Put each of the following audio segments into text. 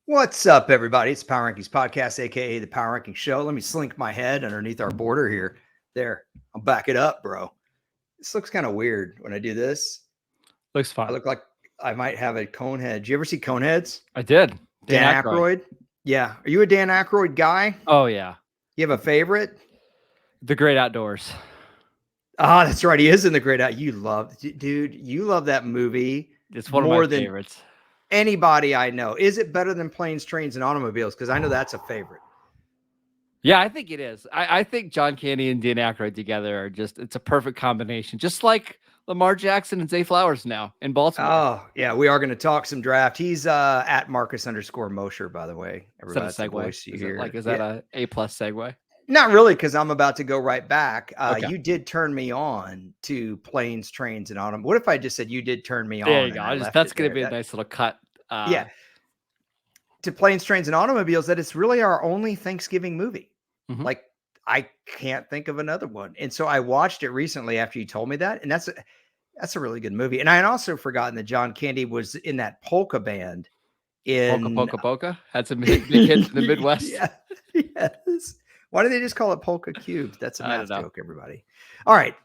What's up, everybody? It's Power Rankings Podcast, aka the Power Rankings Show. Let me slink my head underneath our border here. There, I'll back it up, bro. This looks kind of weird when I do this. Looks fun. I look like I might have a cone head. Did you ever see Coneheads? I did. Dan Aykroyd? Yeah. Are you a Dan Aykroyd guy? Oh, yeah. You have a favorite? The Great Outdoors. Ah, that's right. He is in The Great Out. You love that movie. It's one more of my than favorites. Anybody I know. Is it better than Planes, Trains, and Automobiles? Because I know that's a favorite. Yeah, I think it is. I think John Candy and Dan Aykroyd together are it's a perfect combination. Just like Lamar Jackson and Zay Flowers now in Baltimore. Oh, yeah. We are going to talk some draft. He's at Marcus_Mosher, by the way. Is that a segue? Is that a A+ segue? Not really, because I'm about to go right back. Okay. You did turn me on to Planes, Trains, and Autumn. What if I just said you did turn me on? There you go. That's going to be a nice little cut. Yeah. To Planes, Trains, and Automobiles, that it's really our only Thanksgiving movie. Mm-hmm. Like, I can't think of another one. And so I watched it recently after you told me that. And that's a really good movie. And I had also forgotten that John Candy was in that polka band in Polka. Had some big hits in the Midwest. Yeah. Yes. Why do they just call it polka cubes? That's a math joke, everybody. All right.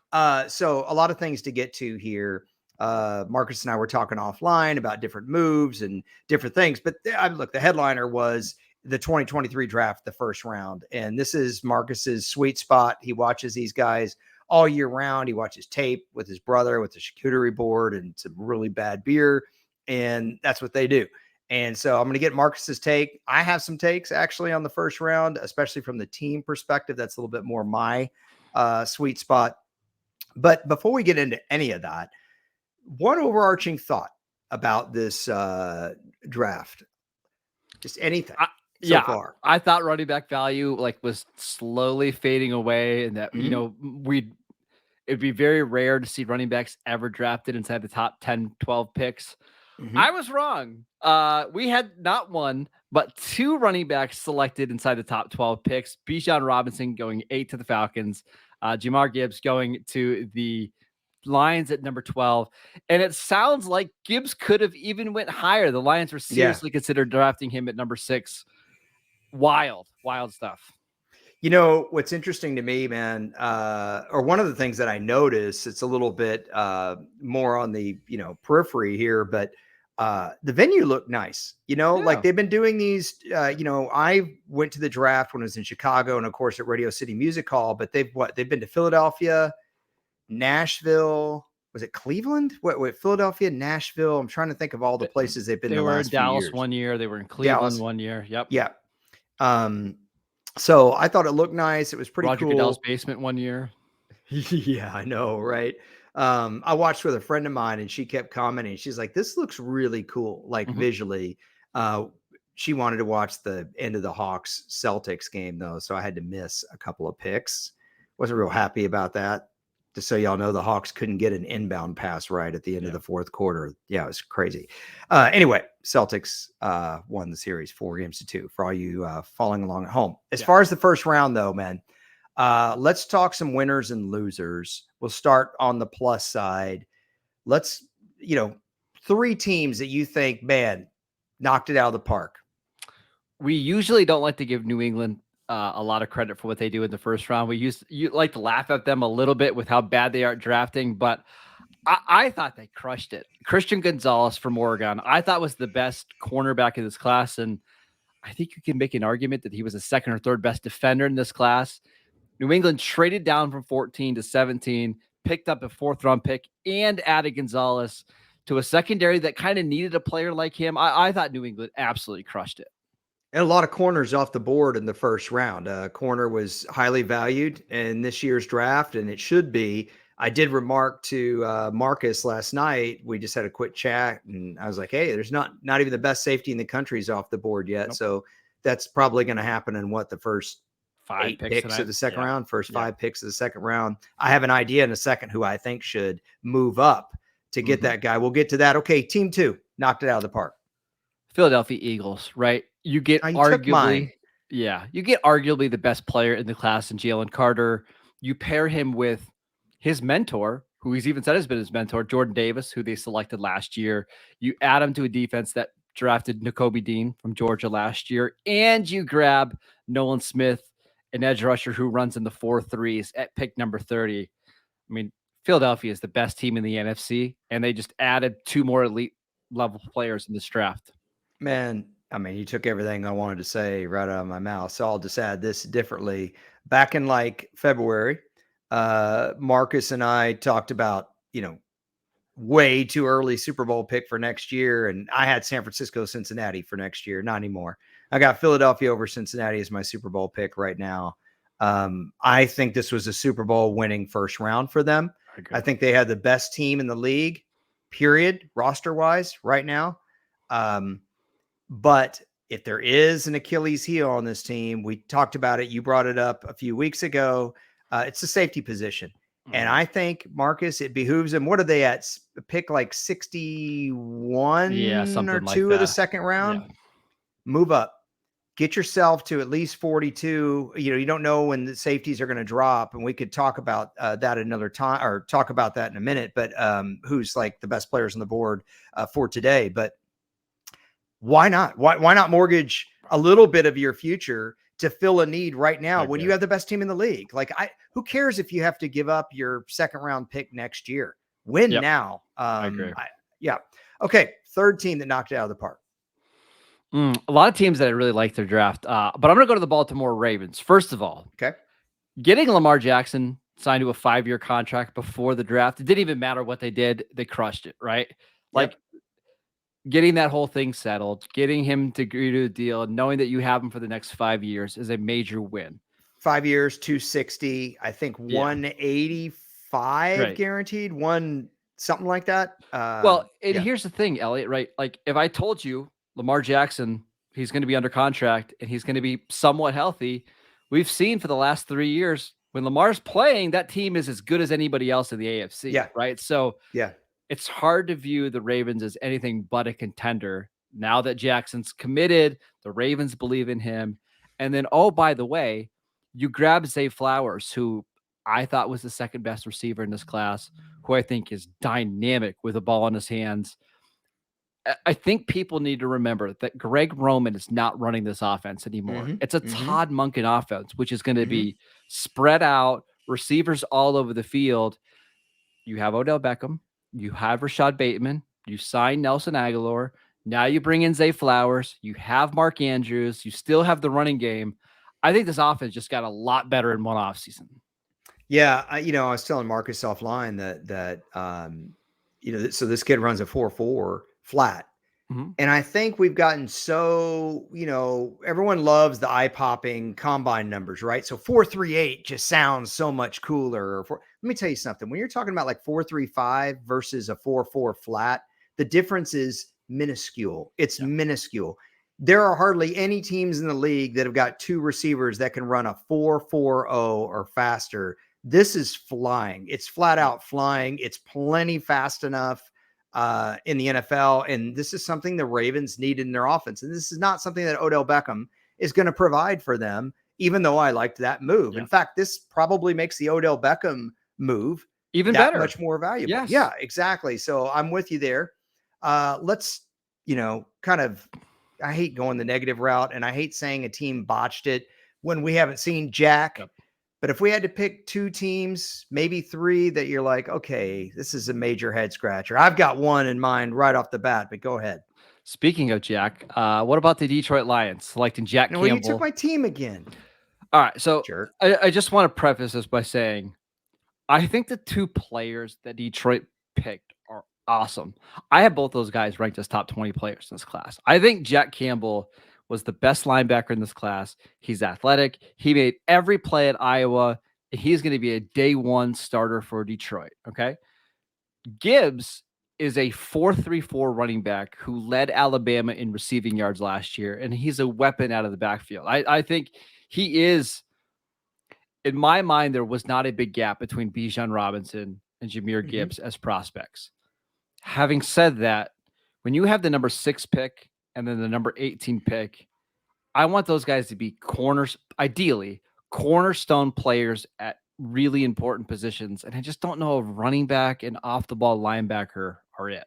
So a lot of things to get to here. Marcus and I were talking offline about different moves and different things. But look, the headliner was the 2023 draft, the first round. And this is Marcus's sweet spot. He watches these guys all year round. He watches tape with his brother with a charcuterie board and some really bad beer. And that's what they do. And so I'm going to get Marcus's take. I have some takes actually on the first round, especially from the team perspective. That's a little bit more my sweet spot. But before we get into any of that, one overarching thought about this draft, just anything so far. I thought running back value was slowly fading away, and that it'd be very rare to see running backs ever drafted inside the top 10, 12 picks. Mm-hmm. I was wrong. We had not one, but two running backs selected inside the top 12 picks. Bijan Robinson going 8 to the Falcons. Jahmyr Gibbs going to the Lions at number 12. And it sounds like Gibbs could have even went higher. The Lions were seriously considered drafting him at number 6. Wild stuff. You know, what's interesting to me, man, or one of the things that I noticed, it's a little bit more on the, periphery here, but the venue looked nice, like they've been doing these, I went to the draft when I was in Chicago and of course at Radio City Music Hall, but they've been to Philadelphia, Nashville, was it Cleveland? Wait, Philadelphia, Nashville. I'm trying to think of all the places they've been. They were in Dallas one year. They were in Cleveland one year. Yep. Yeah. So I thought it looked nice. It was pretty Roger cool. Goodell's basement one year. Yeah, I know. Right. I watched with a friend of mine and she kept commenting. She's like, this looks really cool. Like visually, she wanted to watch the end of the Hawks Celtics game though. So I had to miss a couple of picks. Wasn't real happy about that. Just so y'all know, the Hawks couldn't get an inbound pass right at the end of the fourth quarter. Yeah, it was crazy. Anyway, Celtics won the series 4-2 for all you following along at home. As far as the first round, though, man, let's talk some winners and losers. We'll start on the plus side. Let's, 3 teams that you think, man, knocked it out of the park. We usually don't like to give New England a lot of credit for what they do in the first round. You like to laugh at them a little bit with how bad they are at drafting, but I thought they crushed it. Christian Gonzalez from Oregon, I thought was the best cornerback in this class. And I think you can make an argument that he was the second or third best defender in this class. New England traded down from 14 to 17, picked up a 4th round pick and added Gonzalez to a secondary that kind of needed a player like him. I thought New England absolutely crushed it. And a lot of corners off the board in the first round. Corner was highly valued in this year's draft, and it should be. I did remark to Marcus last night. We just had a quick chat, and I was like, hey, there's not even the best safety in the country is off the board yet. Nope. So that's probably going to happen in the first 5 picks of the second round, first 5 picks of the second round. I have an idea in a second who I think should move up to get that guy. We'll get to that. Okay, team 2 knocked it out of the park. Philadelphia Eagles, right? You get You took mine. arguably, you get arguably the best player in the class in Jalen Carter. You pair him with his mentor, who he's even said has been his mentor, Jordan Davis, who they selected last year. You add him to a defense that drafted Nakobe Dean from Georgia last year, and you grab Nolan Smith, an edge rusher who runs in the 4.3s at pick number 30. I mean, Philadelphia is the best team in the NFC, and they just added 2 more elite level players in this draft. Man, I mean, you took everything I wanted to say right out of my mouth. So I'll just add this differently. Back in like February, Marcus and I talked about, way too early Super Bowl pick for next year. And I had San Francisco, Cincinnati for next year. Not anymore. I got Philadelphia over Cincinnati as my Super Bowl pick right now. I think this was a Super Bowl winning first round for them. I think they had the best team in the league, period, roster wise right now. But if there is an Achilles heel on this team, we talked about it. You brought it up a few weeks ago. It's the safety position. And I think, Marcus, it behooves him. What are they at? Pick like 61 or 2 of the second round? Yeah. Move up. Get yourself to at least 42. You don't know when the safeties are going to drop. And we could talk about that another time, or talk about that in a minute. But who's like the best players on the board for today. But why not? Why not mortgage a little bit of your future to fill a need right now when you have the best team in the league? Like, who cares if you have to give up your second round pick next year? Win now. I agree. Okay. Third team that knocked it out of the park. A lot of teams that I really like their draft, but I'm going to go to the Baltimore Ravens. First of all, getting Lamar Jackson signed to a 5-year contract before the draft, it didn't even matter what they did. They crushed it, right? Like, getting that whole thing settled, getting him to agree to a deal, knowing that you have him for the next 5 years is a major win. 5 years, 260, I think 185 guaranteed, something like that. Here's the thing, Elliot, right? Like, if I told you Lamar Jackson, he's going to be under contract and he's going to be somewhat healthy, we've seen for the last 3 years when Lamar's playing, that team is as good as anybody else in the AFC, right? So it's hard to view the Ravens as anything but a contender. Now that Jackson's committed, the Ravens believe in him. And then, oh, by the way, you grab Zay Flowers, who I thought was the second best receiver in this class, who I think is dynamic with a ball in his hands. I think people need to remember that Greg Roman is not running this offense anymore. It's a Todd Monken offense, which is going to be spread out, receivers all over the field. You have Odell Beckham. You have Rashad Bateman. You sign Nelson Aguilar. Now you bring in Zay Flowers. You have Mark Andrews. You still have the running game. I think this offense just got a lot better in one offseason. Yeah, I was telling Marcus offline that so this kid runs a 4.4 flat. And I think we've gotten so, everyone loves the eye-popping combine numbers, right? So 4.38 just sounds so much cooler. Let me tell you something. When you're talking about like 4.35 versus a 4.4 flat, the difference is minuscule. It's minuscule. There are hardly any teams in the league that have got 2 receivers that can run a 4.40 or faster. This is flying. It's flat out flying. It's plenty fast enough in the NFL. And this is something the Ravens need in their offense. And this is not something that Odell Beckham is going to provide for them, even though I liked that move. In fact, this probably makes the Odell Beckham move even better, much more valuable. Yes. Yeah, exactly. So I'm with you there. Let's, kind of, I hate going the negative route, and I hate saying a team botched it when we haven't seen Jack. But if we had to pick 2 teams, maybe 3 that you're like, okay, this is a major head scratcher. I've got one in mind right off the bat, but go ahead. Speaking of Jack, what about the Detroit Lions selecting Jack Campbell? You took my team again. All right. So I just want to preface this by saying, I think the 2 players that Detroit picked are awesome. I have both those guys ranked as top 20 players in this class. I think Jack Campbell was the best linebacker in this class. He's athletic. He made every play at Iowa. And he's going to be a day 1 starter for Detroit. Okay. Gibbs is a 4.34 running back who led Alabama in receiving yards last year. And he's a weapon out of the backfield. I think he is, in my mind, there was not a big gap between Bijan Robinson and Jahmyr Gibbs as prospects. Having said that, when you have the number 6 pick and then the number 18 pick, I want those guys to be ideally cornerstone players at really important positions. And I just don't know if running back and off the ball linebacker are it.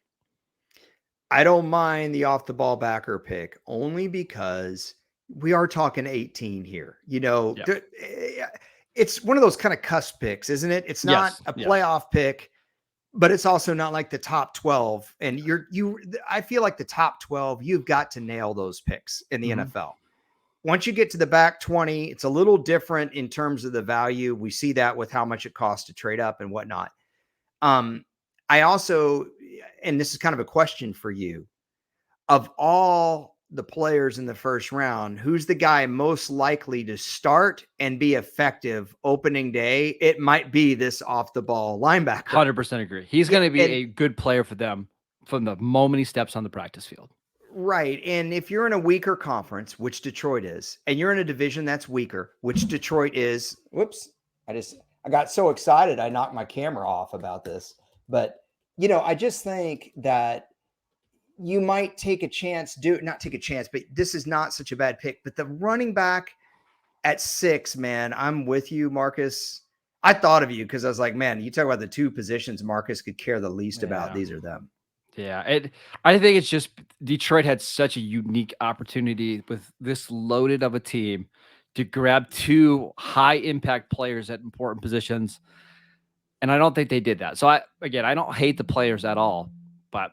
I don't mind the off the ball backer pick only because we are talking 18 here. It's one of those kind of cusp picks, isn't it? It's not a playoff pick, but it's also not like the top 12. And I feel like the top 12, you've got to nail those picks in the NFL. Once you get to the back 20, it's a little different in terms of the value. We see that with how much it costs to trade up and whatnot. I also, and this is kind of a question for you, of all the players in the first round, who's the guy most likely to start and be effective opening day? It might be this off the ball linebacker. 100% agree. He's going to be a good player for them from the moment he steps on the practice field. Right. And if you're in a weaker conference, which Detroit is, and you're in a division that's weaker, which Detroit is, whoops, I got so excited I knocked my camera off about this. But, I just think that you might take a chance, not take a chance, but this is not such a bad pick. But the running back at 6, man, I'm with you, Marcus. I thought of you because I was like, man, you talk about the two positions Marcus could care the least about. These are them. Yeah, I think it's just Detroit had such a unique opportunity with this loaded of a team to grab two high impact players at important positions. And I don't think they did that. So I don't hate the players at all, but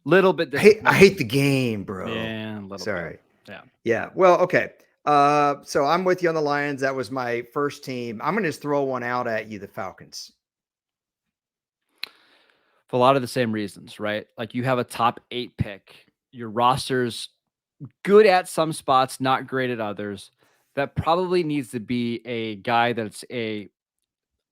little bit. I hate the game, bro. Yeah, a little Sorry. Bit. Yeah. Well, okay. So I'm with you on the Lions. That was my first team. I'm going to just throw one out at you, the Falcons. For a lot of the same reasons, right? Like you have a top 8 pick. Your roster's good at some spots, not great at others. That probably needs to be a guy that's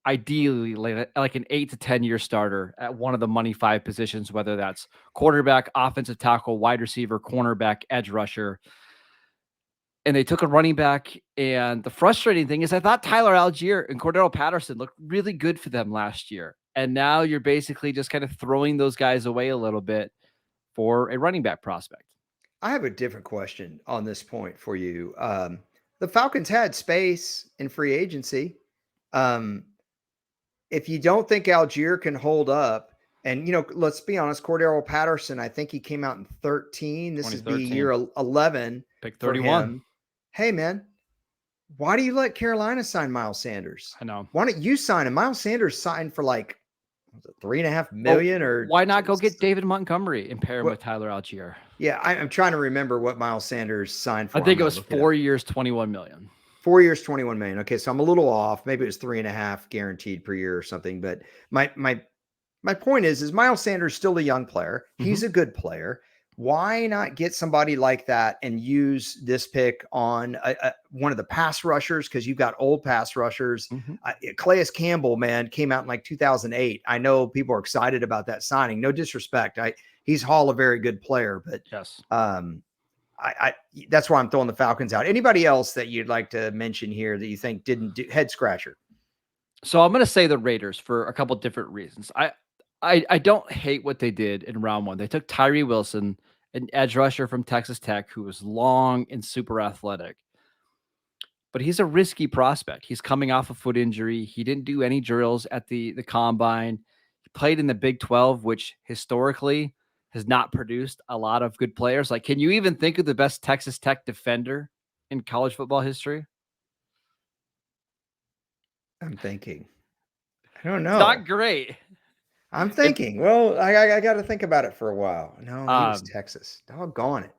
ideally like an 8 to 10 year starter at one of the money 5 positions, whether that's quarterback, offensive tackle, wide receiver, cornerback, edge rusher. And they took a running back. And the frustrating thing is I thought Tyler Algier and Cordero Patterson looked really good for them last year. And now you're basically just kind of throwing those guys away a little bit for a running back prospect. I have a different question on this point for you. The Falcons had space in free agency. If you don't think Algier can hold up, and let's be honest, Cordero Patterson, I think he came out in 13. This is be year 11. Pick 31. Him. Hey, man, why do you let Carolina sign Miles Sanders? I know. Why don't you sign him? Miles Sanders signed for like $3.5 million, or why not go get David Montgomery and pair him with Tyler Algier? Yeah, I'm trying to remember what Miles Sanders signed for. I think it was 4 years, $21 million. 4 years, $21 million. Okay, so I'm a little off. Maybe it was 3.5 guaranteed per year or something. But my point is Miles Sanders still a young player? He's a good player. Why not get somebody like that and use this pick on one of the pass rushers? Because you've got old pass rushers. Calais Campbell, man, came out in like 2008. I know people are excited about that signing. No disrespect. He's Hall a very good player, but yes. That's why I'm throwing the Falcons out. Anybody else that you'd like to mention here that you think didn't do head scratcher? So I'm going to say the Raiders for a couple different reasons. I don't hate what they did in round 1. They took Tyree Wilson, an edge rusher from Texas Tech who was long and super athletic. But he's a risky prospect. He's coming off a foot injury. He didn't do any drills at the combine. He played in the Big 12, which historically has not produced a lot of good players. Like, can you even think of the best Texas Tech defender in college football history? I'm thinking. I don't know. It's not great. I'm thinking. Well, I got to think about it for a while. No, he was Texas. Doggone it.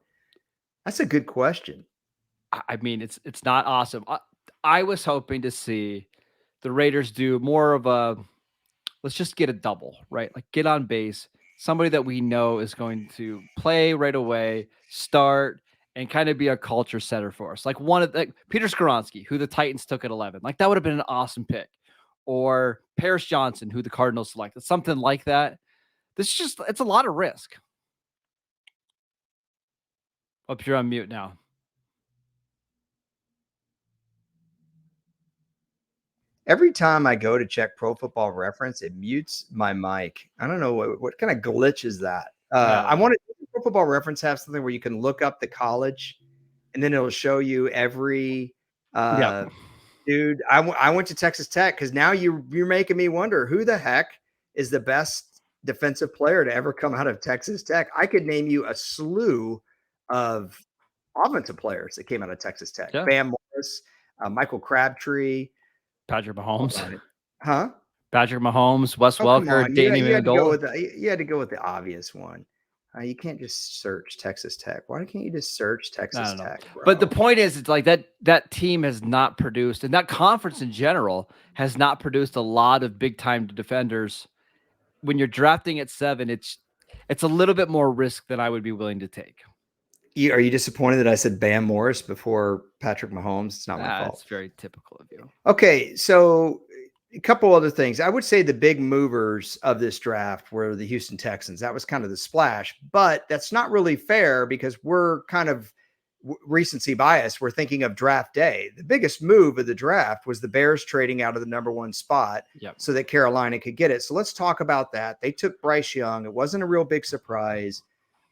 That's a good question. I mean, it's not awesome. I was hoping to see the Raiders do more of a, let's just get a double, right? Like get on base. Somebody that we know is going to play right away, start, and kind of be a culture setter for us. Like Peter Skoronski, who the Titans took at 11. Like that would have been an awesome pick. Or Paris Johnson, who the Cardinals selected. Something like that. It's a lot of risk. Hope you're on mute now. Every time I go to check Pro Football Reference, it mutes my mic. I don't know what kind of glitch is that. I want to Pro Football Reference have something where you can look up the college, and then it'll show you every dude. I went to Texas Tech because now you're making me wonder who the heck is the best defensive player to ever come out of Texas Tech. I could name you a slew of offensive players that came out of Texas Tech. Yeah. Bam Morris, Michael Crabtree, Patrick Mahomes. Huh? Patrick Mahomes, Wes Welker, Danny Amendola. You had to go with the obvious one. You can't just search Texas Tech. Why can't you just search Texas Tech, bro? But the point is, it's like that team has not produced, and that conference in general has not produced a lot of big-time defenders. When you're drafting at 7, it's a little bit more risk than I would be willing to take. Are you disappointed that I said Bam Morris before Patrick Mahomes? It's not my fault. It's very typical of you. Okay, so a couple other things. I would say the big movers of this draft were the Houston Texans. That was kind of the splash, but that's not really fair because we're kind of recency bias. We're thinking of draft day. The biggest move of the draft was the Bears trading out of the number 1 spot so that Carolina could get it. So let's talk about that. They took Bryce Young. It wasn't a real big surprise.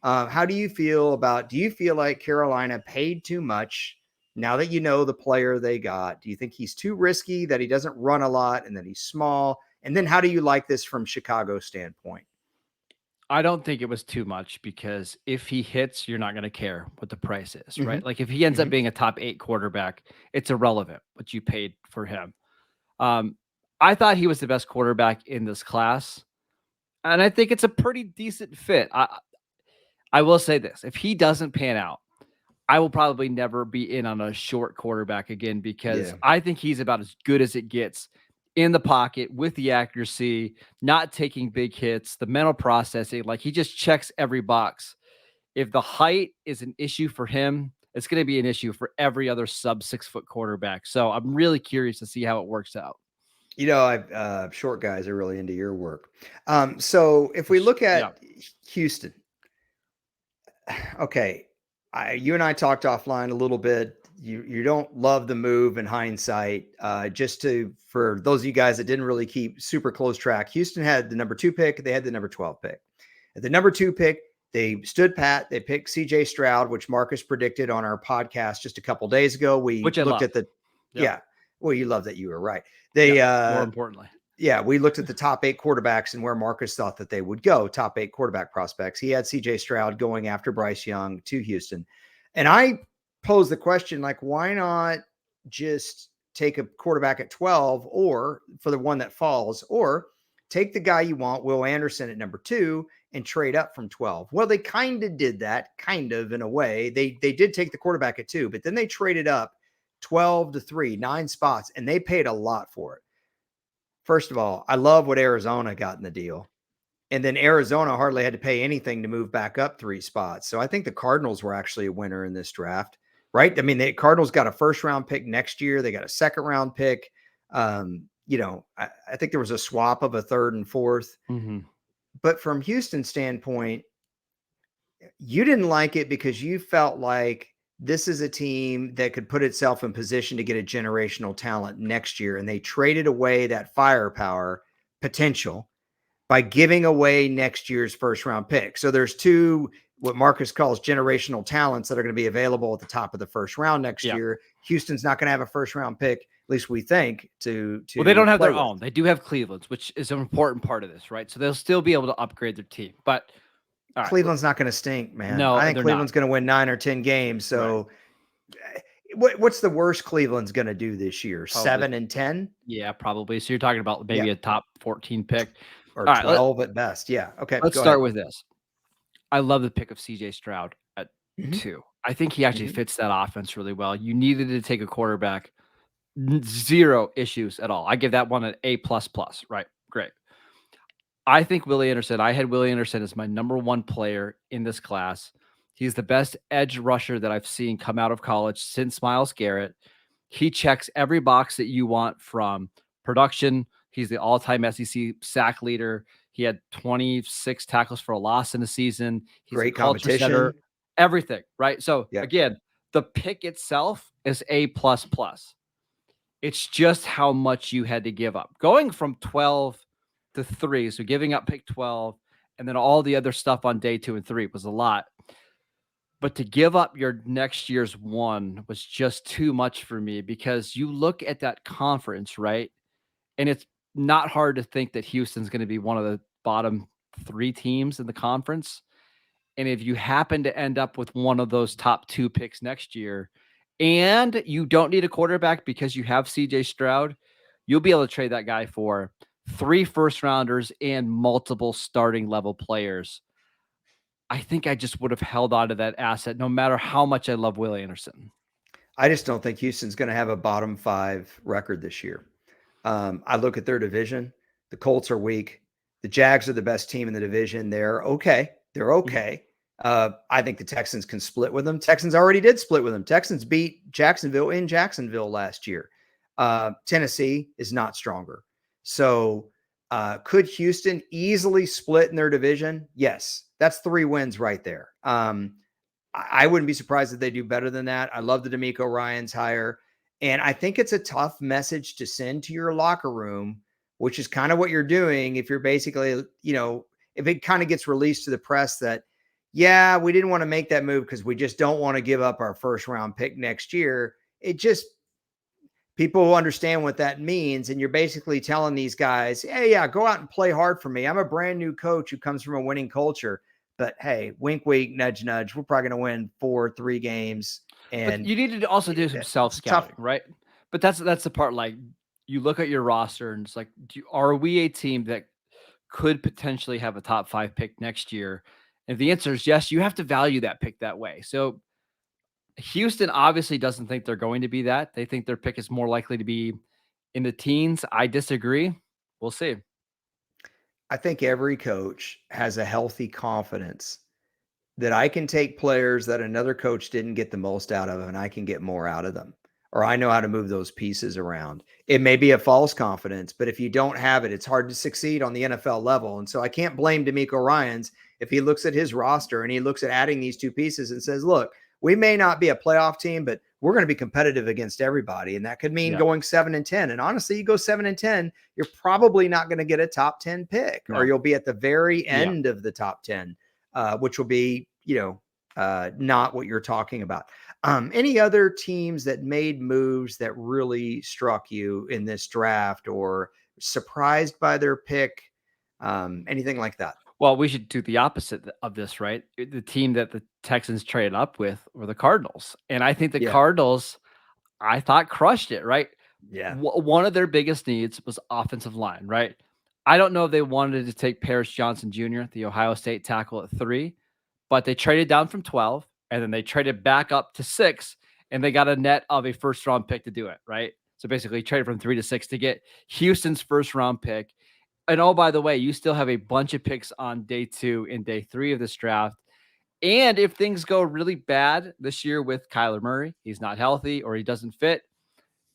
How do you feel like Carolina paid too much now that you know the player they got? Do you think he's too risky, that he doesn't run a lot and that he's small? And then how do you like this from Chicago's standpoint? I don't think it was too much because if he hits, you're not going to care what the price is, right? Like if he ends up being a top 8 quarterback, it's irrelevant what you paid for him. I thought he was the best quarterback in this class, and I think it's a pretty decent fit. I will say this: if he doesn't pan out, I will probably never be in on a short quarterback again because I think he's about as good as it gets in the pocket with the accuracy, not taking big hits, the mental processing. Like he just checks every box. If the height is an issue for him, it's going to be an issue for every other sub 6 foot quarterback. So I'm really curious to see how it works out. You know, short guys are really into your work. So if we look at Houston, okay, you and I talked offline a little bit. You don't love the move in hindsight. For those of you guys that didn't really keep super close track, Houston had the number 2 pick. They had the number 12 pick. At the number 2 pick, they stood pat. They picked C.J. Stroud, which Marcus predicted on our podcast just a couple days ago. We looked at the Well, you love that you were right. More importantly. Yeah, we looked at the top 8 quarterbacks and where Marcus thought that they would go, top 8 quarterback prospects. He had C.J. Stroud going after Bryce Young to Houston. And I posed the question, like, why not just take a quarterback at 12 or for the one that falls, or take the guy you want, Will Anderson at number 2, and trade up from 12? Well, they kind of did that, kind of in a way. They did take the quarterback at 2, but then they traded up 12 to 3, 9 spots, and they paid a lot for it. First of all, I love what Arizona got in the deal. And then Arizona hardly had to pay anything to move back up 3 spots. So I think the Cardinals were actually a winner in this draft, right? I mean, the Cardinals got a 1st-round pick next year. They got a 2nd-round pick. I think there was a swap of a 3rd and 4th. But from Houston's standpoint, you didn't like it because you felt like this is a team that could put itself in position to get a generational talent next year. And they traded away that firepower potential by giving away next year's 1st-round pick. So there's 2, what Marcus calls generational talents that are going to be available at the top of the 1st round next year. Houston's not going to have a 1st-round pick, at least we think, well, they don't have their own. They do have Cleveland's, which is an important part of this, right? So they'll still be able to upgrade their team. But Cleveland's not going to stink, man. No, I think Cleveland's going to win 9 or 10 games. So what's the worst Cleveland's going to do this year? Probably 7 and 10? Yeah, probably. So you're talking about maybe a top 14 pick. Or 12 at best. Yeah. Okay. Let's start with this. I love the pick of C.J. Stroud at 2. I think he actually fits that offense really well. You needed to take a quarterback. 0 issues at all. I give that one an A++, right? Great. I think Willie Anderson, I had Willie Anderson as my number 1 player in this class. He's the best edge rusher that I've seen come out of college since Myles Garrett. He checks every box that you want from production. He's the all-time SEC sack leader. He had 26 tackles for a loss in the season. He's great competition. Setter, everything, right? So again, the pick itself is A++. It's just how much you had to give up. Going from 12 to 3, so giving up pick 12, and then all the other stuff on day 2 and 3 was a lot. But to give up your next year's one was just too much for me because you look at that conference, right? And it's not hard to think that Houston's going to be one of the bottom 3 teams in the conference. And if you happen to end up with one of those top 2 picks next year, and you don't need a quarterback because you have CJ Stroud, you'll be able to trade that guy for 3 first rounders and multiple starting level players. I think I just would have held on to that asset no matter how much I love Will Anderson. I just don't think Houston's going to have a bottom 5 record this year. I look at their division. The Colts are weak. The Jags are the best team in the division. They're okay. They're okay. I think the Texans can split with them. Texans already did split with them. Texans beat Jacksonville in Jacksonville last year. Tennessee is not stronger. So could Houston easily split in their division? Yes. That's 3 wins right there. I wouldn't be surprised if they do better than that. I love the D'Amico Ryans hire. And I think it's a tough message to send to your locker room, which is kind of what you're doing if you're basically, if it kind of gets released to the press that, yeah, we didn't want to make that move because we just don't want to give up our first round pick next year. It just, people will understand what that means. And you're basically telling these guys, hey, yeah, go out and play hard for me. I'm a brand new coach who comes from a winning culture. But hey, wink, wink, nudge, nudge. We're probably going to win 3 games. And but you need to also do some self-scouting, right? But that's the part. Like, you look at your roster and it's like, are we a team that could potentially have a top 5 pick next year? And if the answer is yes, you have to value that pick that way. So Houston obviously doesn't think they're going to be that. They think their pick is more likely to be in the teens. I disagree. We'll see. I think every coach has a healthy confidence that I can take players that another coach didn't get the most out of, and I can get more out of them, or I know how to move those pieces around. It may be a false confidence, but if you don't have it, it's hard to succeed on the NFL level. And so I can't blame D'Amico Ryans if he looks at his roster and he looks at adding these 2 pieces and says, look, we may not be a playoff team, but we're going to be competitive against everybody. And that could mean going 7-10. And honestly, you go 7-10, you're probably not going to get a top 10 pick, or you'll be at the very end of the top 10, which will be, not what you're talking about. Any other teams that made moves that really struck you in this draft or surprised by their pick? Anything like that? Well, we should do the opposite of this, right? The team that the Texans traded up with were the Cardinals. And I think the Cardinals, I thought, crushed it, right? Yeah. One of their biggest needs was offensive line, right? I don't know if they wanted to take Paris Johnson Jr., the Ohio State tackle, at 3, but they traded down from 12, and then they traded back up to 6, and they got a net of a first-round pick to do it, right? So basically traded from 3 to 6 to get Houston's first-round pick. And oh, by the way, you still have a bunch of picks on day 2 and day 3 of this draft. And if things go really bad this year with Kyler Murray, he's not healthy or he doesn't fit,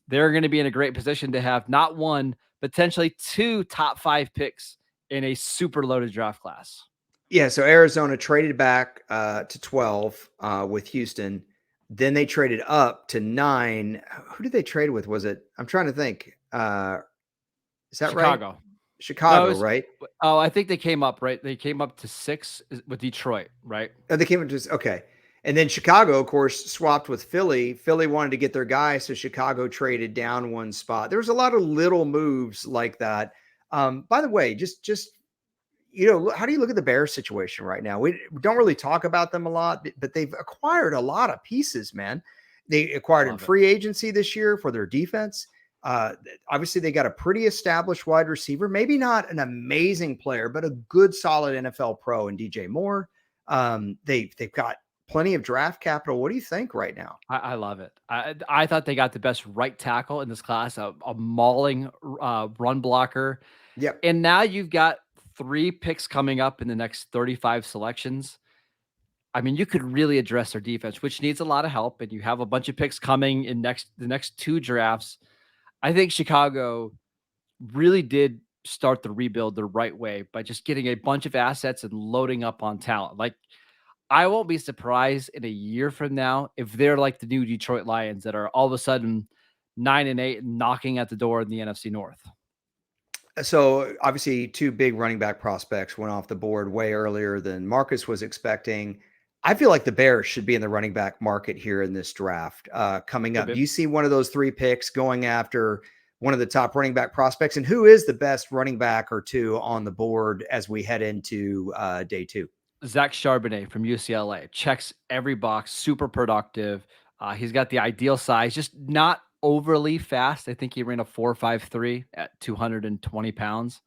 they're going to be in a great position to have not 1, potentially 2 top 5 picks in a super loaded draft class. Yeah, so Arizona traded back to 12 with Houston. Then they traded up to 9. Who did they trade with? Was it? I'm trying to think. Is that Chicago. Right? Chicago, right? Oh, I think they came up, right? They came up to 6 with Detroit, right? Oh, they came up to, okay. And then Chicago, of course, swapped with Philly. Philly wanted to get their guy, so Chicago traded down 1 spot. There was a lot of little moves like that. By the way, just how do you look at the Bears situation right now? We don't really talk about them a lot, but they've acquired a lot of pieces, man. They acquired in free agency this year for their defense. Obviously, they got a pretty established wide receiver, maybe not an amazing player, but a good, solid NFL pro in DJ Moore. They've got plenty of draft capital. What do you think right now? I love it. I thought they got the best right tackle in this class, a mauling run blocker. Yep. And now you've got 3 picks coming up in the next 35 selections. I mean, you could really address their defense, which needs a lot of help. And you have a bunch of picks coming in the next 2 drafts. I think Chicago really did start the rebuild the right way by just getting a bunch of assets and loading up on talent. Like, I won't be surprised in a year from now if they're like the new Detroit Lions that are all of a sudden 9-8 and knocking at the door in the NFC North. So obviously 2 big running back prospects went off the board way earlier than Marcus was expecting. I feel like the Bears should be in the running back market here in this draft coming up. Do you see one of those 3 picks going after one of the top running back prospects? And who is the best running back or 2 on the board as we head into day 2? Zach Charbonnet from UCLA checks every box, super productive. He's got the ideal size, just not overly fast. I think he ran a 4.53 at 220 pounds.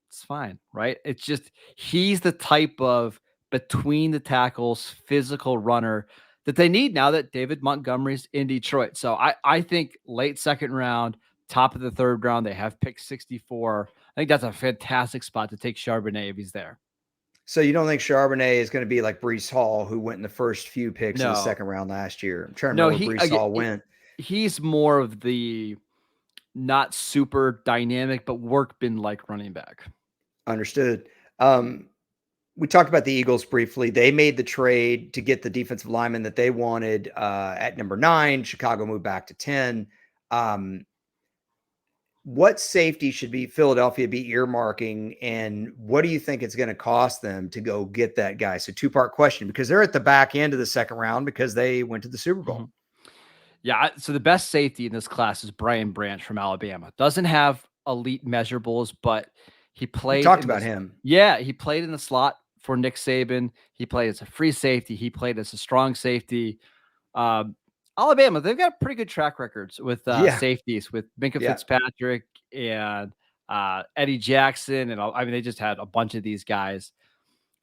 It's fine, right? It's just he's the type of between the tackles physical runner that they need now that David Montgomery's in Detroit. So I think late second round, top of the third round, they have pick 64. I think that's a fantastic spot to take Charbonnet if he's there. So you don't think Charbonnet is going to be like Breece Hall, who went in the first few picks of the No. second round last year? I'm trying to remember where Breece Hall went. He's more of the not super dynamic, but workman like running back. Understood. We talked about the Eagles briefly. They made the trade to get the defensive lineman that they wanted at number 9. Chicago moved back to 10. What safety should Philadelphia be earmarking, and what do you think it's going to cost them to go get that guy? So 2-part question, because they're at the back end of the second round because they went to the Super Bowl. Mm-hmm. Yeah, so the best safety in this class is Brian Branch from Alabama. Doesn't have elite measurables, but he played. We talked about him. Yeah, he played in the slot for Nick Saban. He played as a free safety. He played as a strong safety. Alabama, they've got pretty good track records with safeties, with Minkah Fitzpatrick and Eddie Jackson. And I mean, they just had a bunch of these guys.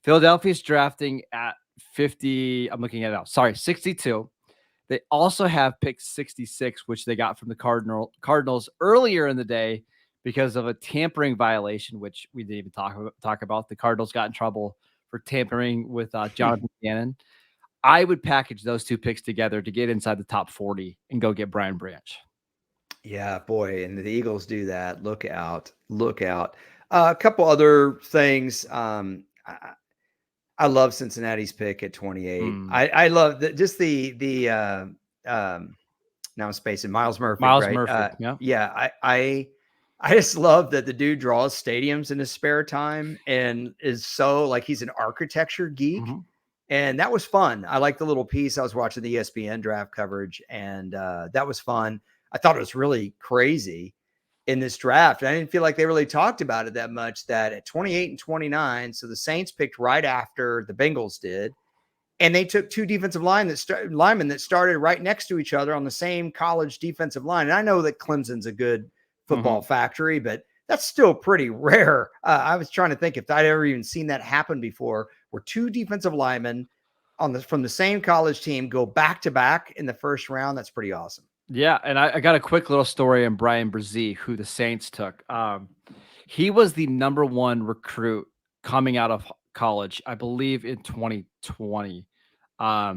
Philadelphia's drafting at 50. I'm looking at it now. Sorry, 62. They also have pick 66, which they got from the Cardinals earlier in the day because of a tampering violation, which we didn't even talk about. The Cardinals got in trouble for tampering with Jonathan Gannon. I would package those 2 picks together to get inside the top 40 and go get Brian Branch. Yeah, boy, and the Eagles do that. Look out. Look out. A couple other things. I love Cincinnati's pick at 28. I love now I'm spacing Miles Murphy. Murphy. Yeah. I just love that the dude draws stadiums in his spare time and is so like he's an architecture geek. Mm-hmm. And that was fun. I like the little piece. I was watching the ESPN draft coverage, and that was fun. I thought it was really crazy in this draft. And I didn't feel like they really talked about it that much, that at 28 and 29, so the Saints picked right after the Bengals did, and they took 2 defensive linemen that started right next to each other on the same college defensive line. And I know that Clemson's a good football factory, but that's still pretty rare. I was trying to think if I'd ever even seen that happen before, where 2 defensive linemen from the same college team go back to back in the first round. That's pretty awesome. Yeah, and I got a quick little story on Brian Brzee, who the Saints took. He was the number 1 recruit coming out of college, I believe, in 2020. As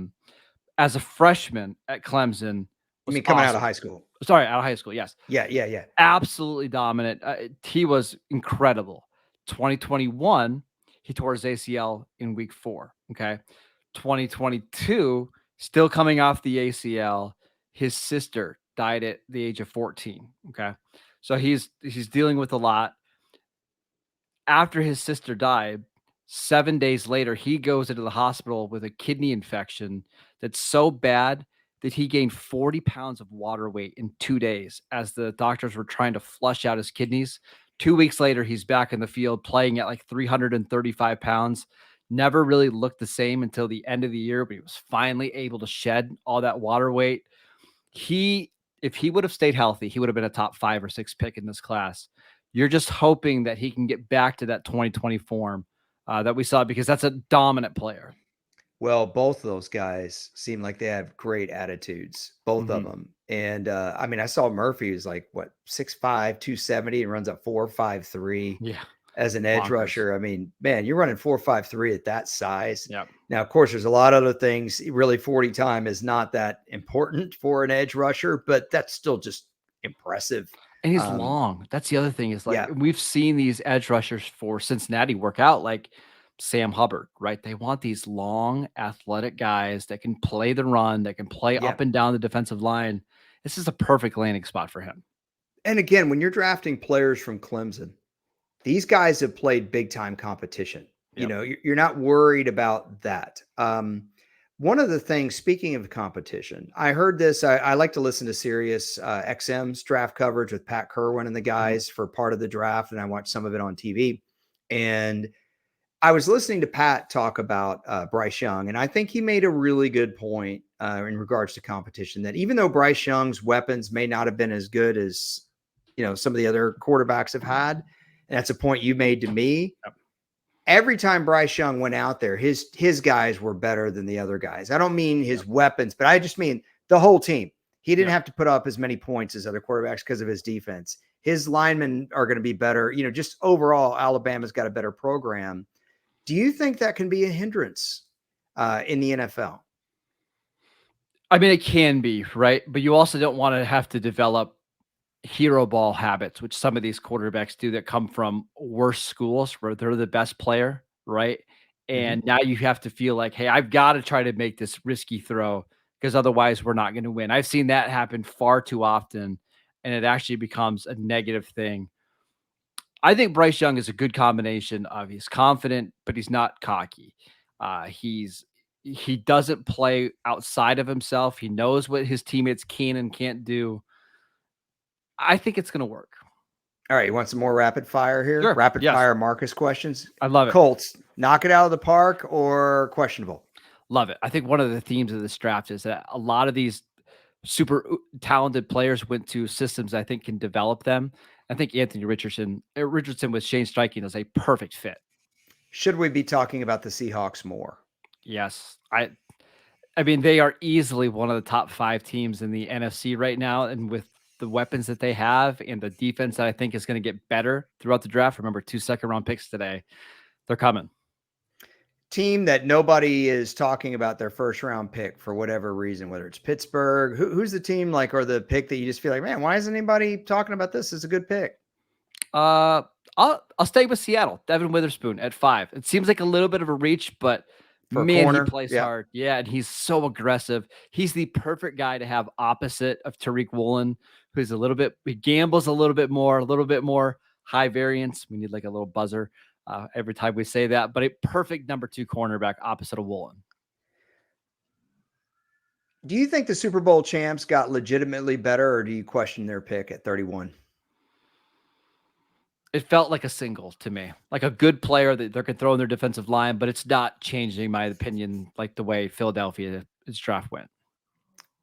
a freshman at Clemson. I mean, coming out of high school. Sorry, out of high school, yes. Yeah. Absolutely dominant. He was incredible. 2021, he tore his ACL in week 4, okay? 2022, still coming off the ACL, his sister died at the age of 14, okay? So he's dealing with a lot. After his sister died, 7 days later, he goes into the hospital with a kidney infection that's so bad that he gained 40 pounds of water weight in 2 days as the doctors were trying to flush out his kidneys. 2 weeks later, he's back in the field playing at like 335 pounds. Never really looked the same until the end of the year, but he was finally able to shed all that water weight. If he would have stayed healthy, he would have been a top 5 or 6 pick in this class. You're just hoping that he can get back to that 2020 form that we saw, because that's a dominant player. Well, both of those guys seem like they have great attitudes, both of them. And I mean, I saw Murphy was like, 6'5", 270 and runs up 4.53 as an edge rusher. I mean, man, you're running 4.53 at that size. Yep. Now, of course, there's a lot of other things. Really, 40 time is not that important for an edge rusher, but that's still just impressive. And he's long. That's the other thing is we've seen these edge rushers for Cincinnati work out like Sam Hubbard, right? They want these long, athletic guys that can play the run, that can play up and down the defensive line. This is a perfect landing spot for him. And again, when you're drafting players from Clemson, these guys have played big time competition. Yep. You know, you're not worried about that. One of the things, speaking of competition, I heard this. I like to listen to Sirius XM's draft coverage with Pat Kerwin and the guys for part of the draft, and I watched some of it on TV. And I was listening to Pat talk about Bryce Young, and I think he made a really good point in regards to competition, that even though Bryce Young's weapons may not have been as good as some of the other quarterbacks have had, and that's a point you made to me. Yep. Every time Bryce Young went out there, his guys were better than the other guys. I don't mean his weapons, but I just mean the whole team. He didn't have to put up as many points as other quarterbacks because of his defense. His linemen are going to be better. Just overall, Alabama's got a better program. Do you think that can be a hindrance in the NFL? I mean, it can be, right? But you also don't want to have to develop hero ball habits, which some of these quarterbacks do that come from worse schools where they're the best player, right? And now you have to feel like, hey, I've got to try to make this risky throw because otherwise we're not going to win. I've seen that happen far too often, and it actually becomes a negative thing. I think Bryce Young is a good combination of he's confident, but he's not cocky. He doesn't play outside of himself. He knows what his teammates can and can't do. I think it's going to work. All right, you want some more rapid fire here? Sure. Rapid Yes. fire Marcus questions. I love it. Colts, knock it out of the park or questionable? Love it. I think one of the themes of this draft is that a lot of these super talented players went to systems I think can develop them. I think Anthony Richardson with Shane Steichen is a perfect fit. Should we be talking about the Seahawks more? Yes. I mean, they are easily one of the top 5 teams in the NFC right now, and with the weapons that they have and the defense that I think is going to get better throughout the draft. Remember, 2 second-round picks today. They're coming. Team that nobody is talking about their first-round pick for whatever reason, whether it's Pittsburgh. Who's the team or the pick that you just feel like, man, why isn't anybody talking about this as a good pick? I'll stay with Seattle. Devin Witherspoon at 5. It seems like a little bit of a reach, but man, he plays hard. Yeah, and he's so aggressive. He's the perfect guy to have opposite of Tariq Woolen, who's he gambles a little bit more high variance. We need like a little buzzer every time we say that, but a perfect number 2 cornerback opposite of Woolen. Do you think the Super Bowl champs got legitimately better, or do you question their pick at 31? It felt like a single to me, like a good player that they're going to throw in their defensive line, but it's not changing my opinion like the way Philadelphia's draft went.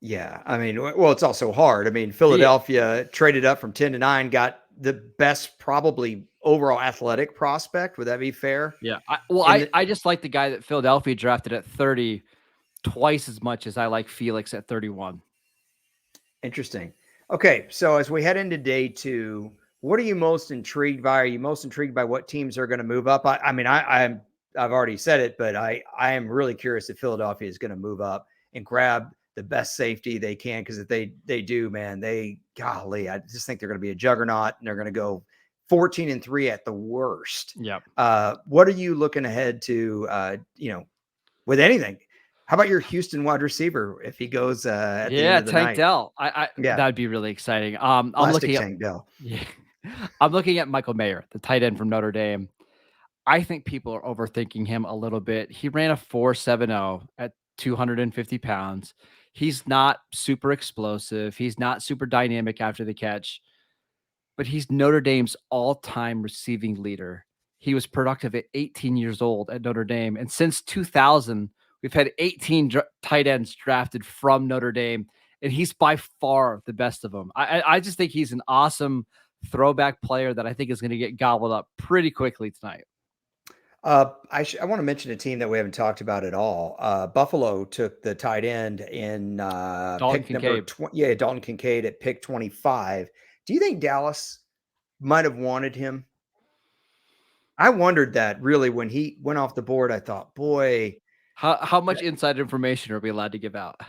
Yeah. I mean, well, it's also hard. I mean, Philadelphia traded up from 10 to 9, got the best probably overall athletic prospect. Would that be fair? Yeah. I just like the guy that Philadelphia drafted at 30 twice as much as I like Felix at 31. Interesting. Okay. So as we head into day 2, what are you most intrigued by? Are you most intrigued by what teams are going to move up? I've already said it, but I am really curious if Philadelphia is going to move up and grab the best safety they can, because if they do, man, I just think they're going to be a juggernaut, and they're going to go 14-3 at the worst. Yep. What are you looking ahead to? With anything? How about your Houston wide receiver if he goes at the end of the Tank night? Dell. That'd be really exciting. I'm looking at Tank Dell. Yeah, I'm looking at Michael Mayer, the tight end from Notre Dame. I think people are overthinking him a little bit. He ran a 4.70 at 250 pounds. He's not super explosive. He's not super dynamic after the catch, but he's Notre Dame's all-time receiving leader. He was productive at 18 years old at Notre Dame. And since 2000, we've had 18 tight ends drafted from Notre Dame, and he's by far the best of them. I just think he's an awesome throwback player that I think is going to get gobbled up pretty quickly tonight. I want to mention a team that we haven't talked about at all. Buffalo took the tight end in pick number 20. Dalton Kincaid at pick 25. Do you think Dallas might have wanted him? I wondered that really when he went off the board. I thought, boy, how much inside information are we allowed to give out?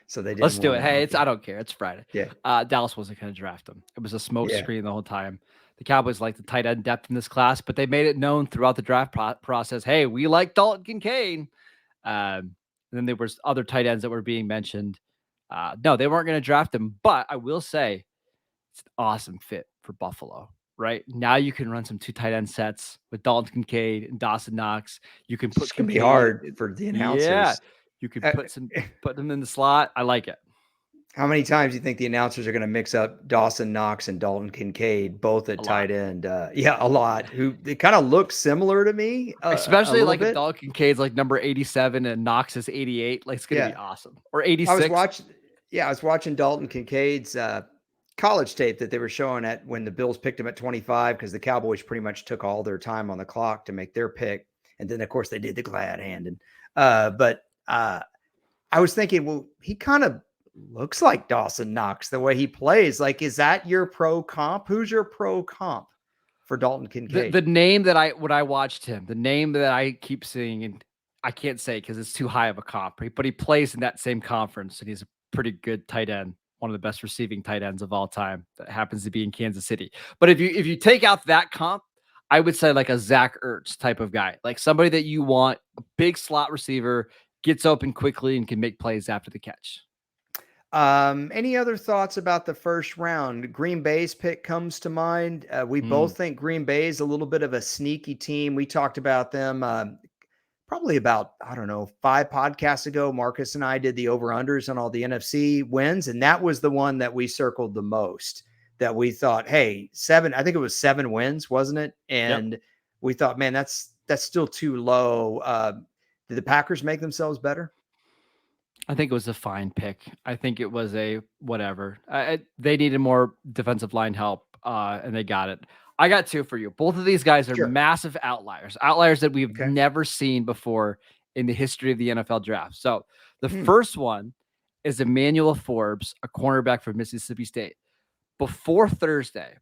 So they did. Let's do it. Hey, I don't care. It's Friday. Yeah. Dallas wasn't going to draft him. It was a smoke screen the whole time. The Cowboys like the tight end depth in this class, but they made it known throughout the draft process, hey, we like Dalton Kincaid. And then there was other tight ends that were being mentioned. No, they weren't going to draft him, but I will say it's an awesome fit for Buffalo. right? Now you can run some 2 tight end sets with Dalton Kincaid and Dawson Knox. You can put It's gonna be Kincaid. hard for the Yeah, announcers. you could Uh, put them in the slot. I like it. how many times do you think the announcers are going to mix up Dawson Knox and Dalton Kincaid, both at A lot. tight end? Yeah, a lot. Who they kind of look similar to me, a Especially little like if bit. Dalton Kincaid's like number 87 and Knox is 88. Like it's gonna be Yeah, awesome. Or I was 86. watching. Yeah, I was watching Dalton Kincaid's college tape that they were showing at when the Bills picked him at 25 because the Cowboys pretty much took all their time on the clock to make their pick, and then of course they did the glad hand. And but I was thinking, well, he kind of looks like Dawson Knox the way he plays. Like, is that your pro comp? Who's your pro comp for Dalton Kincaid? The name that when I watched him, the name that I keep seeing, and I can't say because it's too high of a comp, but he plays in that same conference, and he's a pretty good tight end, one of the best receiving tight ends of all time. That happens to be in Kansas City. But if you take out that comp, I would say like a Zach Ertz type of guy, like somebody that you want, a big slot receiver, gets open quickly and can make plays after the catch. Any other thoughts about the first round? Green Bay's pick comes to mind. We both think Green Bay is a little bit of a sneaky team. We talked about them probably about, I don't know, 5 podcasts ago. Marcus and I did the over-unders on all the NFC wins, and that was the one that we circled the most, that we thought, hey, 7, I think it was 7 wins, wasn't it? And we thought, man, that's still too low. Did the Packers make themselves better? I think it was a fine pick. I think it was a whatever. They needed more defensive line help, and they got it. I got 2 for you. Both of these guys are Sure. massive outliers that we've never seen before in the history of the NFL draft. So the first one is Emmanuel Forbes, a cornerback from Mississippi State. Before Thursday,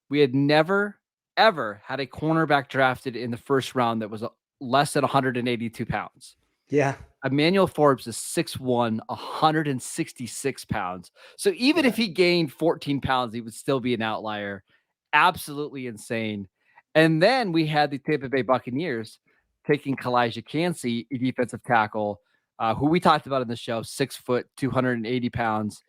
we had never, ever had a cornerback drafted in the first round that was less than 182 pounds. Yeah. Emmanuel Forbes is 6'1", 166 pounds. So even if he gained 14 pounds, he would still be an outlier. Absolutely insane. And then we had the Tampa Bay Buccaneers taking Kalijah Kancey, a defensive tackle, who we talked about in the show, 6 foot, 280 pounds.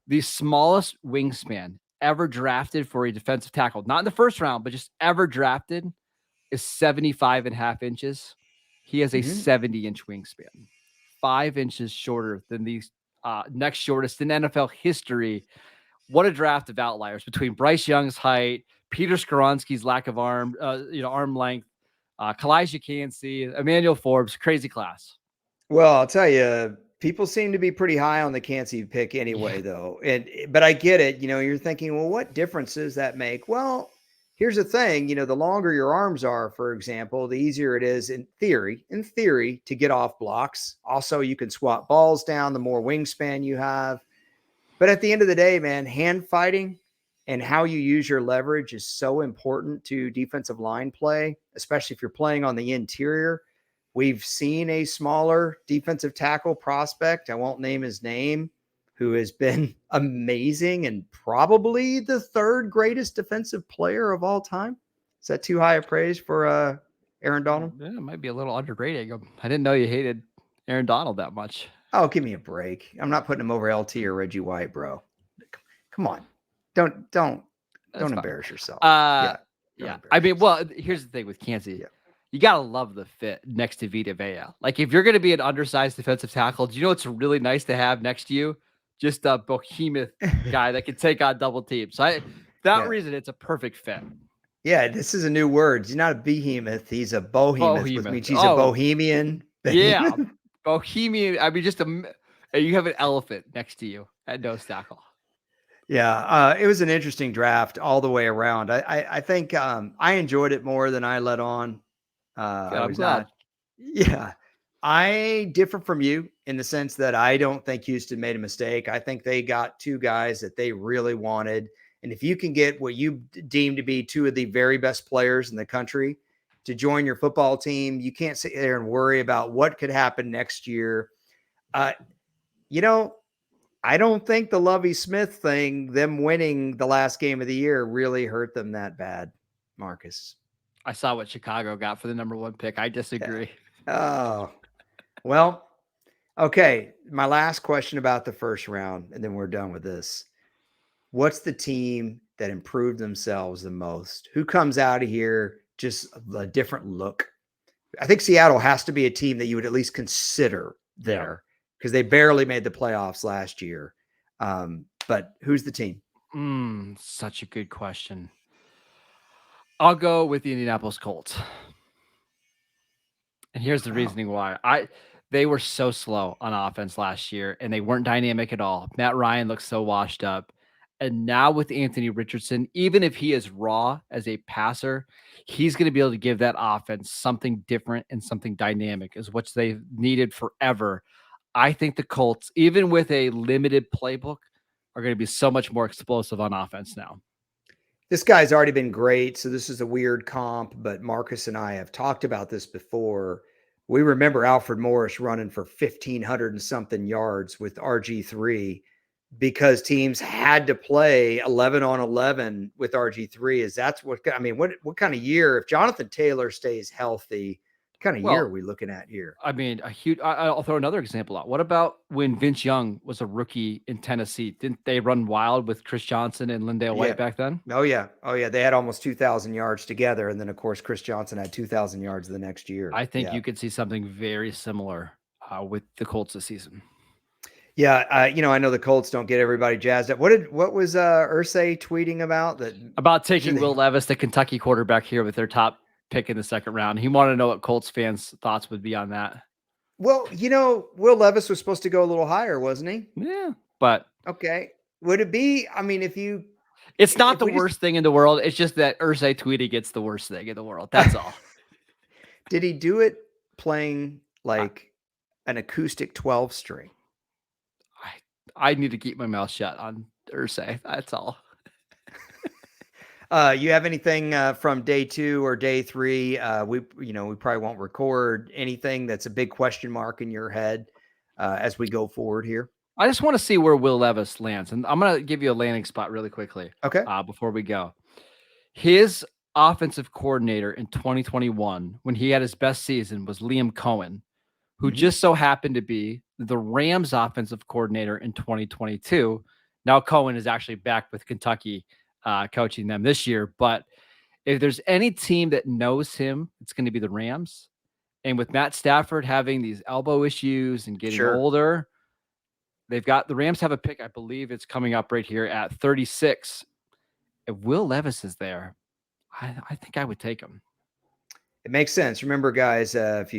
The smallest wingspan ever drafted for a defensive tackle, not in the first round, but just ever drafted, is 75.5 inches. He has a 70-inch wingspan, 5 inches shorter than the next shortest in NFL history. What a draft of outliers between Bryce Young's height, Peter Skoronski's lack of arm length, Kalijah Kancey, Emmanuel Forbes, crazy class. Well, I'll tell you, people seem to be pretty high on the Kancey pick anyway, though. But I get it. You're thinking, well, what difference does that make? Well, here's the thing. The longer your arms are, for example, the easier it is in theory, to get off blocks. Also, you can swat balls down the more wingspan you have. But at the end of the day, man, hand fighting and how you use your leverage is so important to defensive line play, especially if you're playing on the interior. We've seen a smaller defensive tackle prospect, I won't name his name, who has been amazing and probably the 3rd greatest defensive player of all time. Is that too high a praise for Aaron Donald? Yeah, it might be a little underrated. I didn't know you hated Aaron Donald that much. Oh, give me a break. I'm not putting him over LT or Reggie White, bro. Come on. Don't embarrass yourself. Yeah. I mean, well, here's the thing with Kancey. Yeah. You got to love the fit next to Vita Vea. Like, if you're going to be an undersized defensive tackle, do you know what's really nice to have next to you? Just a behemoth guy that can take on double teams. So that reason, it's a perfect fit. Yeah, this is a new word. He's not a behemoth. He's a bohemoth. Which means he's a bohemian. Yeah, bohemian. I mean, you have an elephant next to you at nose tackle. Yeah, it was an interesting draft all the way around. I think I enjoyed it more than I let on. I was glad. I differ from you in the sense that I don't think Houston made a mistake. I think they got 2 guys that they really wanted. And if you can get what you deem to be 2 of the very best players in the country to join your football team, you can't sit there and worry about what could happen next year. I don't think the Lovie Smith thing, them winning the last game of the year, really hurt them that bad, Marcus. I saw what Chicago got for the number 1 pick. I disagree. Oh, well, okay. My last question about the first round, and then we're done with this. what's the team that improved themselves the most? Who comes out of here just a different look? I think Seattle has to be a team that you would at least consider there because they barely made the playoffs last year. But who's the team? Such a good question. I'll go with the Indianapolis Colts. And here's the reasoning why. They were so slow on offense last year, and they weren't dynamic at all. Matt Ryan looks so washed up. And now with Anthony Richardson, even if he is raw as a passer, he's going to be able to give that offense something different and something dynamic, is what they've needed forever. I think the Colts, even with a limited playbook, are going to be so much more explosive on offense now. This guy's already been great, so this is a weird comp, but Marcus and I have talked about this before. We remember Alfred Morris running for 1,500 and something yards with RG3 because teams had to play 11 on 11 with RG3. Is that's what I mean? What kind of year, if Jonathan Taylor stays healthy, what kind of year are we looking at here? I mean, I'll throw another example out. What about when Vince Young was a rookie in Tennessee? Didn't they run wild with Chris Johnson and Lindale White back then? Oh yeah. They had almost 2,000 yards together, and then of course Chris Johnson had 2,000 yards the next year. I think you could see something very similar with the Colts this season. Yeah, I know the Colts don't get everybody jazzed up. What was Irsay tweeting about that? About taking Will Levis, the Kentucky quarterback, here with their top pick in the second round. He wanted to know what Colts fans' thoughts would be on that. Well, Will Levis was supposed to go a little higher, wasn't he? Yeah, but okay. Would it be? I mean, it's not the worst thing in the world. It's just that Irsay tweeted gets the worst thing in the world. That's all. Did he do it playing like an acoustic 12 string? I need to keep my mouth shut on Irsay. That's all. You have anything from day 2 or day 3? We probably won't record anything that's a big question mark in your head as we go forward here. I just want to see where Will Levis lands, and I'm going to give you a landing spot really quickly. Okay. Before we go, his offensive coordinator in 2021, when he had his best season, was Liam Cohen, who just so happened to be the Rams offensive coordinator in 2022. Now Cohen is actually back with Kentucky, coaching them this year. But if there's any team that knows him, it's going to be the Rams. And with Matt Stafford having these elbow issues and getting older, the Rams have a pick. I believe it's coming up right here at 36. If Will Levis is there, I think I would take him. It makes sense. Remember, guys, if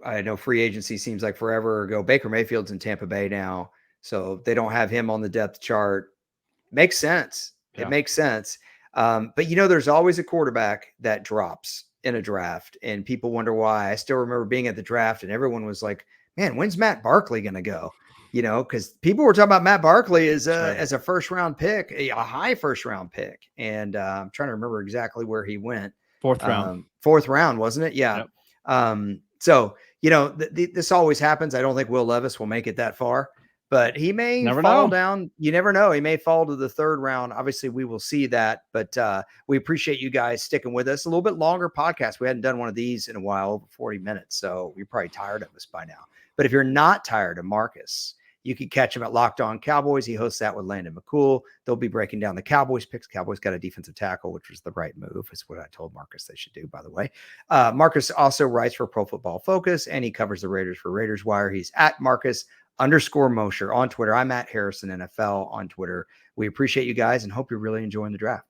I know free agency seems like forever ago. Baker Mayfield's in Tampa Bay now, so they don't have him on the depth chart. Makes sense. Yeah. It makes sense. But there's always a quarterback that drops in a draft, and people wonder why. I still remember being at the draft, and everyone was like, "Man, when's Matt Barkley going to go?" Because people were talking about Matt Barkley as a first round pick, a high first round pick, and I'm trying to remember exactly where he went. Fourth round. Fourth round, wasn't it? Yeah. Yep. So, this always happens. I don't think Will Levis will make it that far, but he may fall down. You never know. He may fall to the third round. Obviously, we will see that, but we appreciate you guys sticking with us. A little bit longer podcast. We hadn't done one of these in a while, over 40 minutes. So you're probably tired of us by now. But if you're not tired of Marcus, you can catch him at Locked On Cowboys. He hosts that with Landon McCool. They'll be breaking down the Cowboys picks. Cowboys got a defensive tackle, which was the right move. It's what I told Marcus they should do, by the way. Marcus also writes for Pro Football Focus, and he covers the Raiders for Raiders Wire. He's at Marcus_Mosher on Twitter. I'm at Harrison NFL on Twitter. We appreciate you guys and hope you're really enjoying the draft.